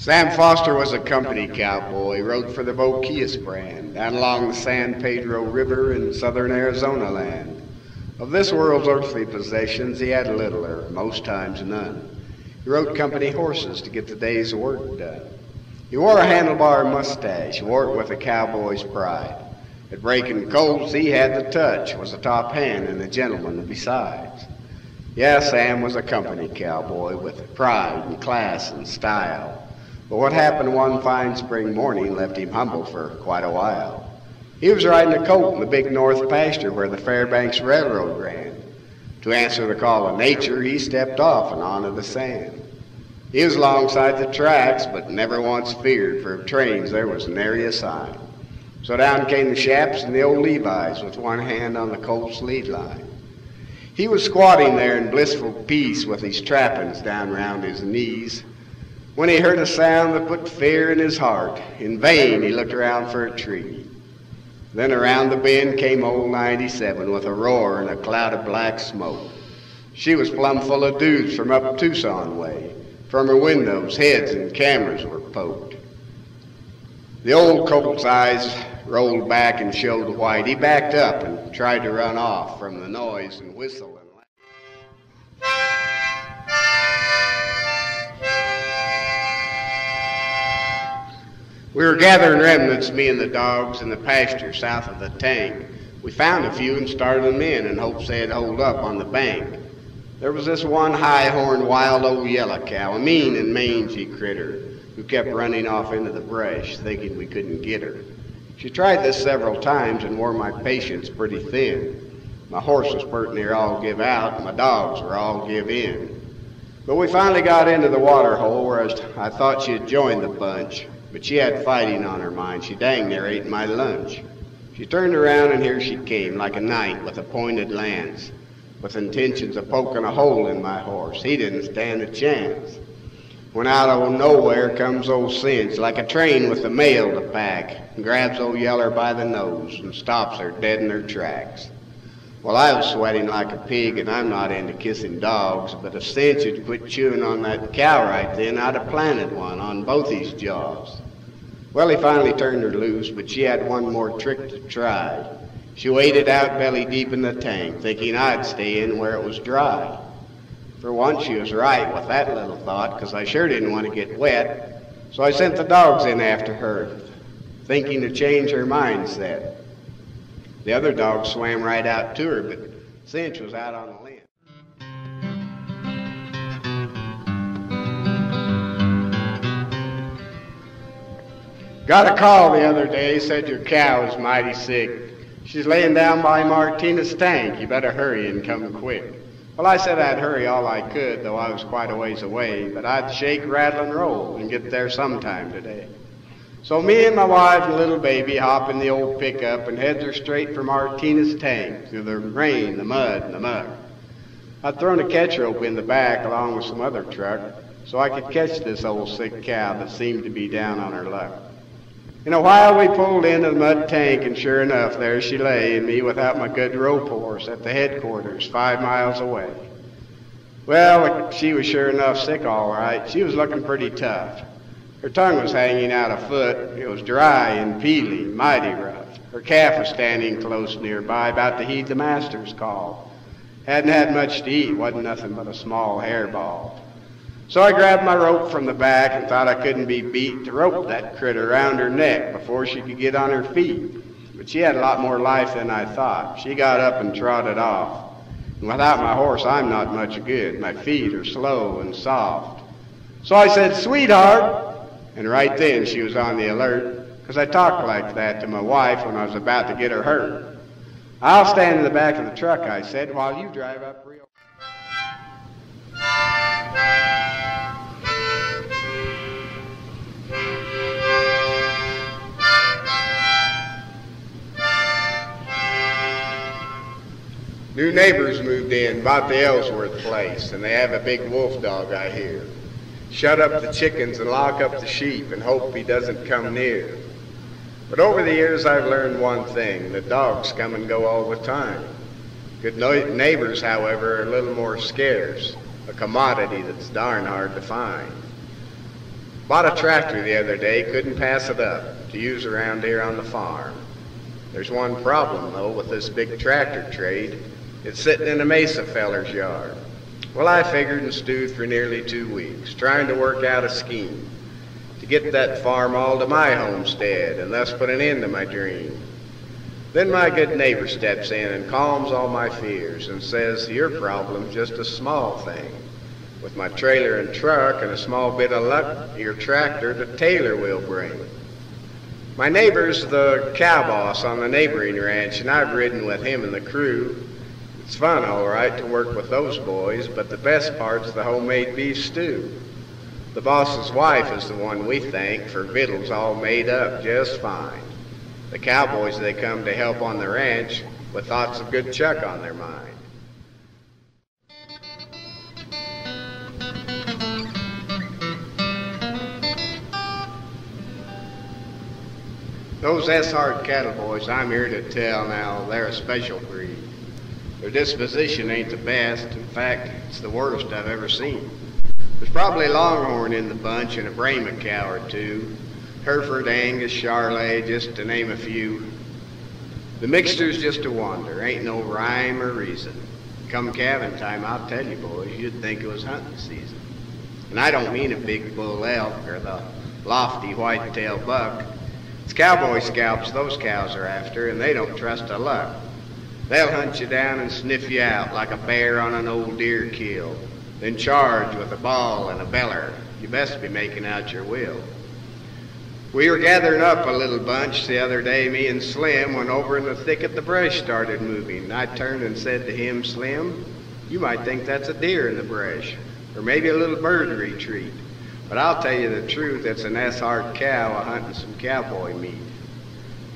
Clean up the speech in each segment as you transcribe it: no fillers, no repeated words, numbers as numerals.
Sam Foster was a company cowboy, rode for the Boquillas brand, down along the San Pedro River in southern Arizona land. Of this world's earthly possessions, he had little, or most times none. He rode company horses to get the day's work done. He wore a handlebar mustache, wore it with a cowboy's pride. At breaking colts, he had the touch, was a top hand and a gentleman besides. Yeah, Sam was a company cowboy with pride and class and style. But what happened one fine spring morning left him humble for quite a while. He was riding a colt in the big north pasture where the Fairbanks Railroad ran. To answer the call of nature, he stepped off and onto the sand. He was alongside the tracks, but never once feared, for of trains there was nary a sign. So down came the Shaps and the old Levis with one hand on the colt's lead line. He was squatting there in blissful peace with his trappings down round his knees, when he heard a sound that put fear in his heart. In vain he looked around for a tree. Then around the bend came old 97 with a roar and a cloud of black smoke. She was plumb full of dudes from up Tucson way. From her windows, heads and cameras were poked. The old colt's eyes rolled back and showed white. He backed up and tried to run off from the noise and whistle. We were gathering remnants, me and the dogs, in the pasture south of the tank. We found a few and started them in hopes they'd hold up on the bank. There was this one high-horned wild old yellow cow, a mean and mangy critter, who kept running off into the brush, thinking we couldn't get her. She tried this several times and wore my patience pretty thin. My horse was pert near all give out, and my dogs were all give in. But we finally got into the water hole where I thought she had joined the bunch. But she had fighting on her mind. She dang near ate my lunch. She turned around and here she came, like a knight with a pointed lance, with intentions of poking a hole in my horse. He didn't stand a chance. When out of nowhere comes old Cinch, like a train with the mail to pack, and grabs old Yeller by the nose and stops her dead in her tracks. Well, I was sweating like a pig, and I'm not into kissing dogs, but if Cinch had quit chewing on that cow right then, I'd have planted one on both his jaws. Well, he finally turned her loose, but she had one more trick to try. She waded out belly deep in the tank, thinking I'd stay in where it was dry. For once, she was right with that little thought, because I sure didn't want to get wet. So I sent the dogs in after her, thinking to change her mindset. The other dogs swam right out to her, but Cinch was out on the limb. Got a call the other day, said your cow is mighty sick. She's laying down by Martinez's tank. You better hurry and come quick. Well, I said I'd hurry all I could, though I was quite a ways away, but I'd shake, rattle, and roll and get there sometime today. So me and my wife and little baby hop in the old pickup and heads her straight for Martinez's tank, through the rain, the mud, and the muck. I'd thrown a catch rope in the back along with some other truck so I could catch this old sick cow that seemed to be down on her luck. In a while we pulled into the mud tank, and sure enough, there she lay, and me without my good rope horse at the headquarters 5 miles away. Well, she was sure enough sick all right. She was looking pretty tough. Her tongue was hanging out a foot. It was dry and peely, mighty rough. Her calf was standing close nearby, about to heed the master's call. Hadn't had much to eat, wasn't nothing but a small hairball. So I grabbed my rope from the back and thought I couldn't be beat to rope that critter around her neck before she could get on her feet. But she had a lot more life than I thought. She got up and trotted off. And without my horse, I'm not much good. My feet are slow and soft. So I said, "Sweetheart," and right then she was on the alert, because I talked like that to my wife when I was about to get her hurt. "I'll stand in the back of the truck," I said, "while you drive up real..." New neighbors moved in, bought the Ellsworth place, and they have a big wolf dog, I hear. Shut up the chickens and lock up the sheep and hope he doesn't come near. But over the years I've learned one thing, that dogs come and go all the time. Good neighbors, however, are a little more scarce, a commodity that's darn hard to find. Bought a tractor the other day, couldn't pass it up to use around here on the farm. There's one problem, though, with this big tractor trade. It's sitting in a Mesa feller's yard. Well, I figured and stewed for nearly 2 weeks, trying to work out a scheme to get that farm all to my homestead and thus put an end to my dream. Then my good neighbor steps in and calms all my fears and says, your problem's just a small thing. With my trailer and truck and a small bit of luck, your tractor to Taylor will bring. My neighbor's the cow boss on the neighboring ranch, and I've ridden with him and the crew. It's fun, all right, to work with those boys, but the best part's the homemade beef stew. The boss's wife is the one we thank for victuals all made up just fine. The cowboys, they come to help on the ranch with thoughts of good chuck on their mind. Those S-Hard cattle boys, I'm here to tell now, they're a special breed. Their disposition ain't the best. In fact, it's the worst I've ever seen. There's probably a Longhorn in the bunch and a Brahma cow or two. Hereford, Angus, Charolais, just to name a few. The mixture's just a wonder, ain't no rhyme or reason. Come calving time, I'll tell you boys, you'd think it was hunting season. And I don't mean a big bull elk or the lofty white-tail buck. It's cowboy scalps those cows are after, and they don't trust a luck. They'll hunt you down and sniff you out like a bear on an old deer kill, then charge with a ball and a beller. You best be making out your will. We were gathering up a little bunch the other day, me and Slim, when over in the thicket the brush started moving. I turned and said to him, Slim, you might think that's a deer in the brush, or maybe a little bird retreat. But I'll tell you the truth, it's an S-Hard cow a-hunting some cowboy meat.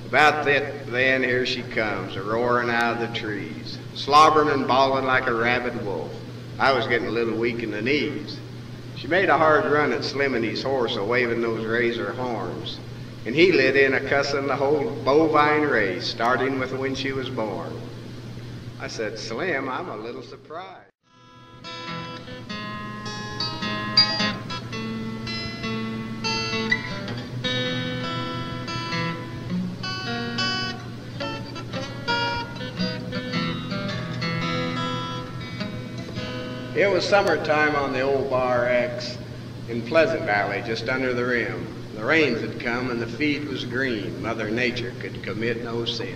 About that, then here she comes, a-roaring out of the trees, slobbering and bawling like a rabid wolf. I was getting a little weak in the knees. She made a hard run at Slim and his horse, a-waving those razor horns. And he lit in a-cussing the whole bovine race, starting with when she was born. I said, Slim, I'm a little surprised. It was summertime on the old Bar X in Pleasant Valley, just under the rim. The rains had come and the feed was green. Mother Nature could commit no sin.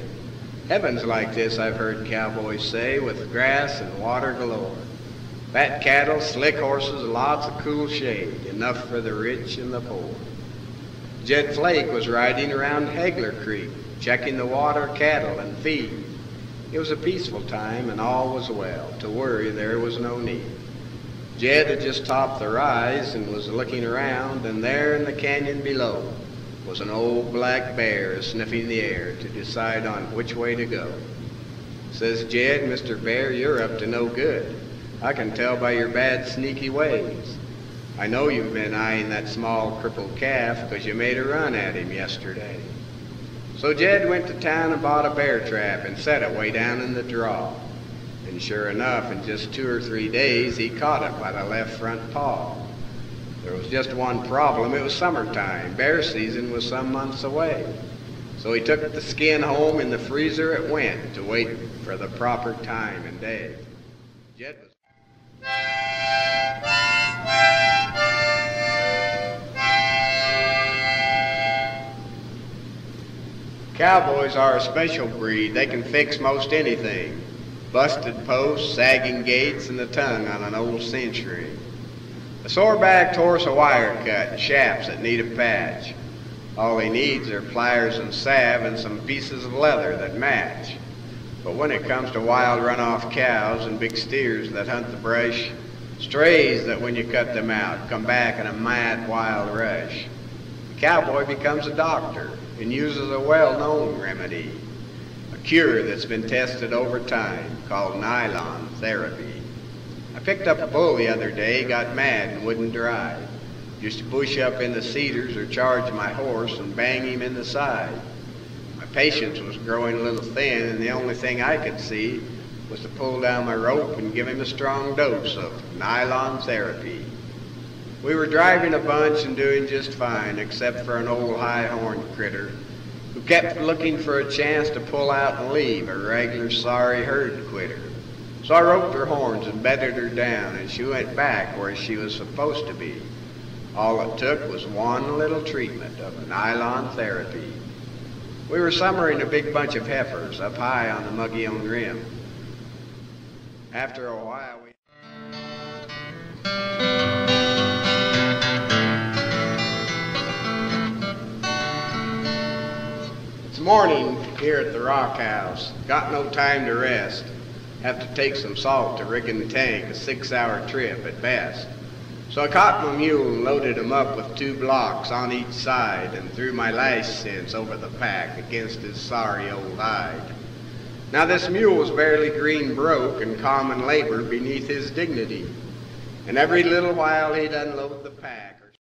Heaven's like this, I've heard cowboys say, with grass and water galore. Fat cattle, slick horses, lots of cool shade, enough for the rich and the poor. Jed Flake was riding around Hagler Creek, checking the water, cattle, and feed. It was a peaceful time and all was well. To worry there was no need. Jed had just topped the rise and was looking around, and there in the canyon below was an old black bear sniffing the air to decide on which way to go. Says Jed, Mr. Bear, you're up to no good. I can tell by your bad sneaky ways. I know you've been eyeing that small crippled calf because you made a run at him yesterday. So Jed went to town and bought a bear trap and set it way down in the draw. And sure enough, in just 2 or 3 days, he caught it by the left front paw. There was just one problem. It was summertime. Bear season was some months away. So he took the skin home. In the freezer it went to wait for the proper time and day. Jed was... Cowboys are a special breed. They can fix most anything. Busted posts, sagging gates, and the tongue on an old century. A sore-backed horse, a wire cut, and shafts that need a patch. All he needs are pliers and salve and some pieces of leather that match. But when it comes to wild runoff cows and big steers that hunt the brush, strays that when you cut them out come back in a mad wild rush, the cowboy becomes a doctor and uses a well-known remedy, a cure that's been tested over time called nylon therapy. I picked up a bull the other day, got mad and wouldn't drive. Used to push up in the cedars or charge my horse and bang him in the side. My patience was growing a little thin, and the only thing I could see was to pull down my rope and give him a strong dose of nylon therapy. We were driving a bunch and doing just fine, except for an old high-horned critter who kept looking for a chance to pull out and leave, a regular sorry herd quitter. So I roped her horns and bedded her down, and she went back where she was supposed to be. All it took was one little treatment of a nylon therapy. We were summering a big bunch of heifers up high on the Mogollon Rim. After a while, It's morning here at the Rock House. Got no time to rest. Have to take some salt to rig in the tank, a 6-hour trip at best. So I caught my mule and loaded him up with 2 blocks on each side and threw my lash cinch over the pack against his sorry old hide. Now this mule was barely green broke and common labor beneath his dignity, and every little while he'd unload the pack.